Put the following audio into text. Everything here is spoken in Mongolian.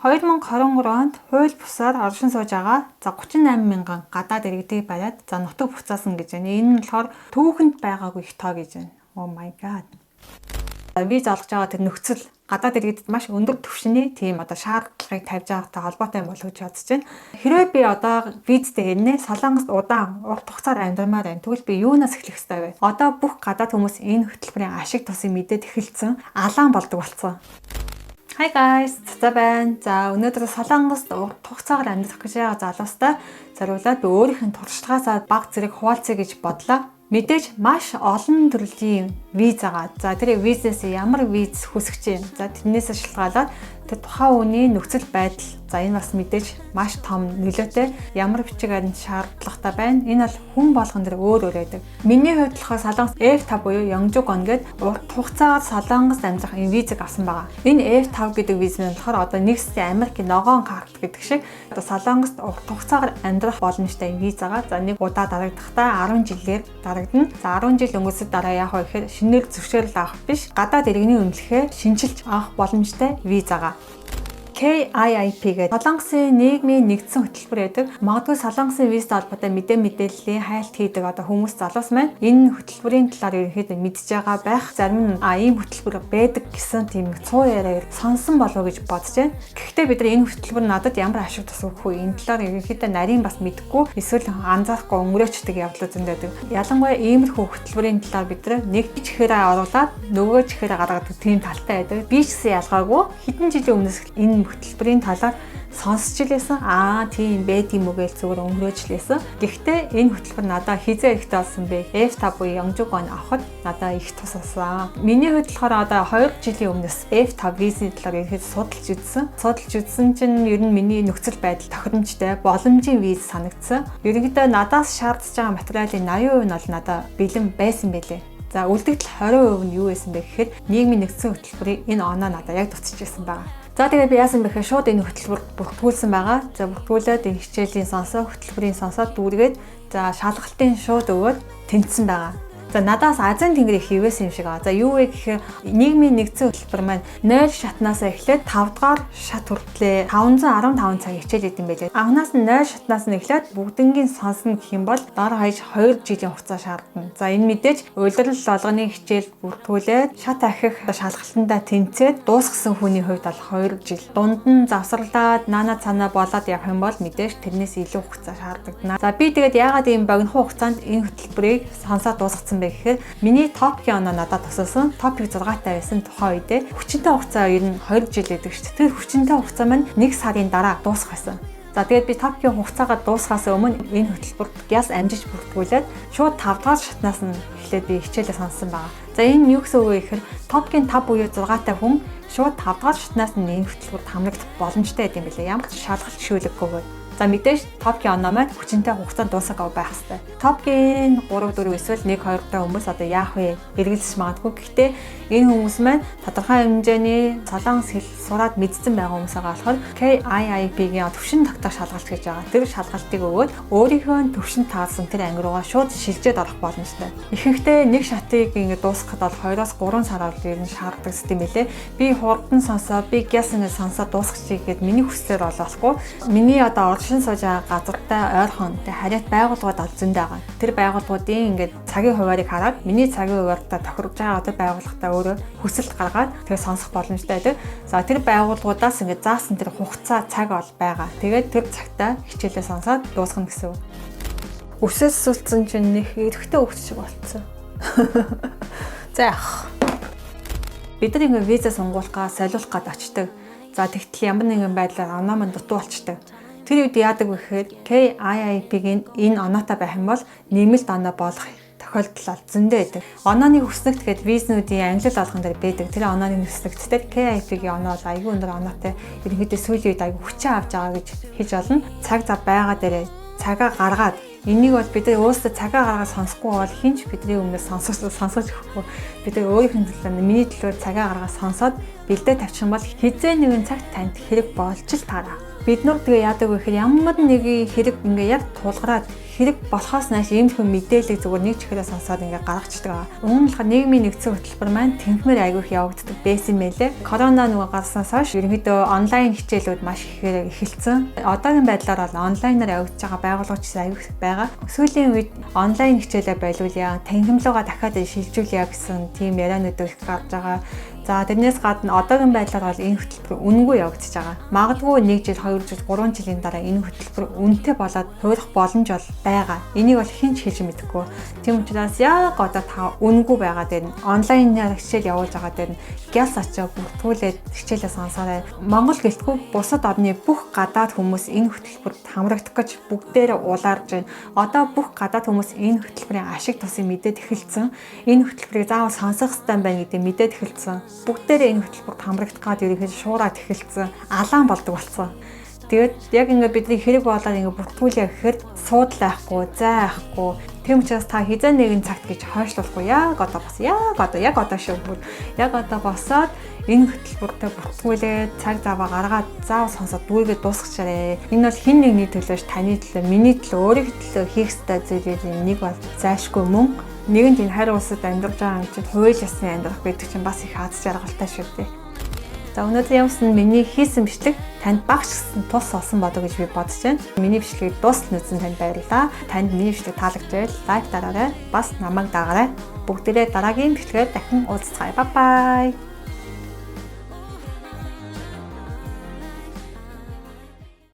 2023 онд хууль бусаар оршин сууж байгаа 38 мянган гадаад иргэдийг бариад нутаг буцаасан гэж байна. Энэ нь болохоор түүхэнд байгаагүй их тоо гэж байна. Oh my god. Виз олгож байгаа тэр нөхцөл гадаад иргэдэд маш өндөр түвшний тийм шаардлагыг тавьж байгаатай холбоотой болов гэж бодож байна. Хэрвээ би одоо визтэй ирнэ, Солонгост удаан урт хугацаар амьдармаар байна. Тэгвэл би юунаас эхлэх ёстой вэ? Одоо бүх гадаад хүмүүс энэ хөтөлбөрийн ашиг тусыг мэдээд эхэлсэн, алаан болдог болсон. Hi guys, цацаа байна. За өнөөдөр Солонгост урт хугацаагаар амьдрах гэж байгаа залуустай зориулаад би өөрийнх нь туршлагаасаа баг зэрэг хуваалцъя гэж бодлоо. Мэдээж маш олон төрлийн виз байгаа. За тэр визнээс ямар виз хүсэж байна. За тэрнээс шалтгаалаад тэр тухайн үений нөхцөл байдал. За энэ бас мэдээж маш том нөлөөтэй. Ямар бичгээр нь шаардлагатай байна. Энэ бол хүн болгон дээр өөр өөр байдаг. Миний хувьд болохоор Солонгос F5 буюу Youngjogon гэдэг урт хугацаагаар Солонгост амьдрах энэ визийг авсан байгаа. Энэ F5 гэдэг виз нь болохоор одоо нэгсийн Америкийн ногоон карт гэдэг шиг одоо Солонгост урт хугацаагаар амьдрах боломжтой виз байгаа. За нэг удаа дарагдахдаа 10 жилээр дарагдана. За 10 жил өнгөрсөд дараа яах вэ гэхээр шинээр зөвшөөрөл авах биш, гадаад иргэний үнэлгээ шинжилж авах боломжтой виз байгаа. KIIP гэдэг Солонгосын нийгмийн нэгдсэн хөтөлбөр байдаг. Магадгүй Солонгосын визтэй холбоотой мэдээллийн хайлт хийдэг хүмүүс залуус маань энэ хөтөлбөрийн талаар ерөнхийдөө мэдж байгаа байх. Зарим нь ийм хөтөлбөр байдаг гэсэн тийм цуу яриаг сонсон болов гэж бодож байна. Гэхдээ бид нар энэ хөтөлбөр надад ямар ашиг тус өгөх вэ? Энэ талаар ерөнхийдөө нарийн бас мэдэхгүй, эсвэл анзаарахгүй өнгөрөөчдөг явдал зөндөөдөг. Ялангуяа иймэрхүү хөтөлбөрийн талаар бид нар нэг чихээрээ оруулаад нөгөө чихээрээ гаргадаг тийм талтай байдаг. Би ч гэсэн ялгаагүй хэдэн жилийн өмнөөс энэ хөтөлбөрийн талаар сонсч илээсэн. Тийм байд юм уу гэж зүгээр өнгөрөөжлээсэн. Гэхдээ энэ хөтөлбөр надад хизээ ихтэй болсон бэ. F5 буюу Youngjogon авахд надад их тус болсон. Миний хувьд болохоор одоо 2 жилийн өмнөөс F5 визийн талаар ихэд судалж үзсэн. Судалж үзсэн чинь ер нь миний нөхцөл байдал тохиромжтой, боломжийн виз санагдсан. Ерөнхийдөө надаас шаардж байгаа материалын 80% нь бол надад бэлэн байсан байлээ. За үлдэгдэл 20% нь юу байсан бэ гэхээр нийгмийн нэгдсэн хөтөлбөрийн энэ оноо надад яг тусчихсан байгаа. За тэгээд би яасан бэ гэхээр шууд энэ хөтөлбөрт бүртгүүлсэн байгаа. За бүртгүүлээд энэ хичээлийн сонсоо, хөтөлбөрийн сонсоод дүүргээд за шалгалтын шууд өгөөд тэнцсэн байгаа. За надаас азийн тэнгэр их ивэсэн юм шиг аа. За юу вэ гэхээр нийгмийн нэгдсэн хөтөлбөр маань 0 шатнаас эхлээд 5 дугаар шат хүртлээр 515 цаг хичээл идэм байлээ. Анханаас нь 0 шатнаас нь эхлээд бүгднгийн сонсно гэх юм бол дор хаяж 2 жилийн хугацаа шаардна. За энэ мэдээж улирал болгоны хичээл бүртгүүлээд шат ахих шалгалтандаа тэнцээд дуусгасан хүний хувьд бол 2 жил. Дунд нь завсарлаад наана цанаа болоод явах юм бол мэдээж тэрнээс илүү хугацаа шаардлагадана. За би тэгээд яагаад ийм богино хугацаанд энэ хөтөлбөрийг сонсоод дуусгасан гэхээр миний топикийн оноо надад тусалсан. Топик 6-тай байсан тухайн үедээ хүчинтэй хугацаа ер нь 20 жил гэдэг шүү дээ. Тэр хүчинтэй хугацаа маань 1 сарын дараа дуусах байсан. За тэгээд би топикийн хугацаагаа дуусгахаас өмнө энэ хөтөлбөрт яс амжиж бүртгүүлээд шууд 5 дахь шатнаас нь эхлээд би хичээлээ сонссон байгаа. За энэ юу гэсэн үг вэ гэхээр топикийн 5 буюу 6-тай хүн шууд 5 дахь шатнаас нь энэ хөтөлбөрт хамрагдах боломжтой байт юм билээ. Ямар ч шалгалт гişүүлэггүйгээр. За мэдээж топикийн оноо маань хүчинтэй хугацаанд дуусах байх хэвээр. Топикийн 3 4 эсвэл 1 2 дахь хүмүүс одоо яах вэ? Эргэлзэж магадгүй. Гэхдээ энэ хүмүүс маань тодорхой хэмжээний солонгос хэл сураад мэдсэн байгаа хүмүүс байгаа болохоор KIIP-ийн төвшин тогтоох шалгалт гэж байгаа. Тэр шалгалтыг өгөөд өөрийнхөө төвшин таасан тэр анги руугаа шууд шилжээд орох боломжтой. Ихэнхдээ нэг шатыг ингэ дуусгахад бол 2-оос 3 сар ер нь шаарддаг юм билээ. Би хурдан сонсоо, би гяс ингэ сонсоо дуусгачих гээд миний хүслээр болохгүй. Миний одоо оршин сууж байгаа газартай ойрхон тэ хариат байгууллагууд зөндөө байгаа. Тэр байгууллагуудын ингээд цагийн хуваарийг хараад миний цагийн хуваарьтай тохирж байгаа тэр байгууллагатай өөрөө хүсэлт гаргаад тэгээ сонсох боломжтой байдаг. За тэр байгууллагуудаас ингээд заасан тэр хугацаа цаг бол байгаа. Тэгээд тэр цагтаа хичээлээ сонсоод дуусгана гэсэн үг. Өсөөс сүлцэн чинь нэг эрэхтэй хөвгч шиг болцсон. За яах. Бид нар ингээд виза сонгуулахгаа солиулах гээд очдөг. За тэгтэл ямар нэгэн байдлаар оноо мань дутуу болчдөг. Тэр үед яадаг вэ гэхээр KIIP-ийн энэ оноотой байх юм бол нэмэлт оноо болох тохиолдол зөндөө байдаг. Онооны хүснэгт гээд визнүүдийн англи болгон дээр байдаг. Тэр онооны хүснэгттэй KIIP-ийн оноо бол аюул өндөр оноотой. Ерөнхийдөө сүүлийн үед аюул хүчин авч байгаа гэж хэлж болно. Цаг зав байгаа дээрээ цагаа гаргаад энийг бол бид өөрсдөө цагаа гаргаад сонсохгүй бол хинч бидний өмнөөс сонсож өгөхгүй. Бид өөрийнх нь төлөө миний төлөө цагаа гаргаад сонсоод бэлдээ тавьчих юм бол хизээ нэгэн цагт танд хэрэг болж л таараа. Бид нар тэгээ яадаг вэ гэхээр ямар нэгэн хэрэг ингээ яг тулгараад хэрэг болохоос нааш ийм хүн мэдээлэл зүгээр нэг чихээрээ сонсоод ингээ гаргацдаг. Өмнө нь болохоор нийгмийн нэгдсэн хөтөлбөр маань тэнхмээр аягүйх явагддаг байсан мэлээ. Корона нөгөө гарснаас хойш ерөнхийдөө онлайн хичээлүүд маш ихээр эхэлсэн. Одоогийн байдлаар бол онлайнаар явагдаж байгаа байгууллагч аягүйх байгаа. Сүүлийн үед онлайн хичээлээ байлуулъя, танхимлуугаа дахиад шилжүүлъя гэсэн тийм ярианууд их гарч байгаа. За тэрнээс гадна одоогийн байдлаар бол энэ хөтөлбөр үнэгүй явагдаж байгаа. Магадгүй 1 жил, 2 жил, 3 жилийн дараа энэ хөтөлбөр үнэтэй болоод хуурах боломж бол байгаа. Энийг бол хэн ч хэлж мэдэхгүй. Тийм учраас яг одоо та үнэгүй байгаа дээр онлайнаар хичээл явуулж байгаа дээр гялс очоо бүртгүүлээд хичээлээ сонсоорой. Монгол гэлтгүй бусад орны бүх гадаад хүмүүс энэ хөтөлбөрт хамрагдах гэж бүгдээрээ улаарж байна. Одоо бүх гадаад хүмүүс энэ хөтөлбөрийн ашиг тусыг мэдээд эхэлсэн. Энэ хөтөлбөрийг заавал сонсох хэрэгтэй байна гэдэг мэдээд эхэлсэн. Бүгдээрээ энэ хөтөлбөрт хамрагдах гад ерөнхийдөө шуураад эхэлсэн. Алаан болдог болсон. Тэгээд яг ингээд бидний хэрэг болоод ингээд бүртгүүлээ гэхээр суудлаа ахгүй, зай ахгүй. Тийм учраас та хизээ нэгэн цагт гэж хойшлуулахгүй. Яг одоо шүү. Яг одоо босоод энэ хөтөлбөртөө бүртгүүлээд цаг заваа гаргаад заав сонсоод дүүгээ дуусгачаарэ. Энэ бол хэн нэгний төлөөш, таны төлөө, миний төлөө, өөрийнхөө төлөө хийх ёстой зүйлийн нэг бол зайлшгүй мөн. Нэгэн тийм хайр улсад амьдарч байгаа юм чинь хууль ёсны амьдрах гэдэг чинь бас их аз жаргалтай шүү дээ. За өнөөдөр явсан миний хийсэн бичлэг танд багш гэсэн тус олсон бодоо гэж би бодож байна. Миний бичлэгийг дуустал үзсэн танд баярлалаа. Танд миний бичлэг таалагдвал лайк дараарай. Бас намайг дагаарай. Бүгдээрээ дараагийн бичлэгээр дахин уулзцгаая. Бай бай.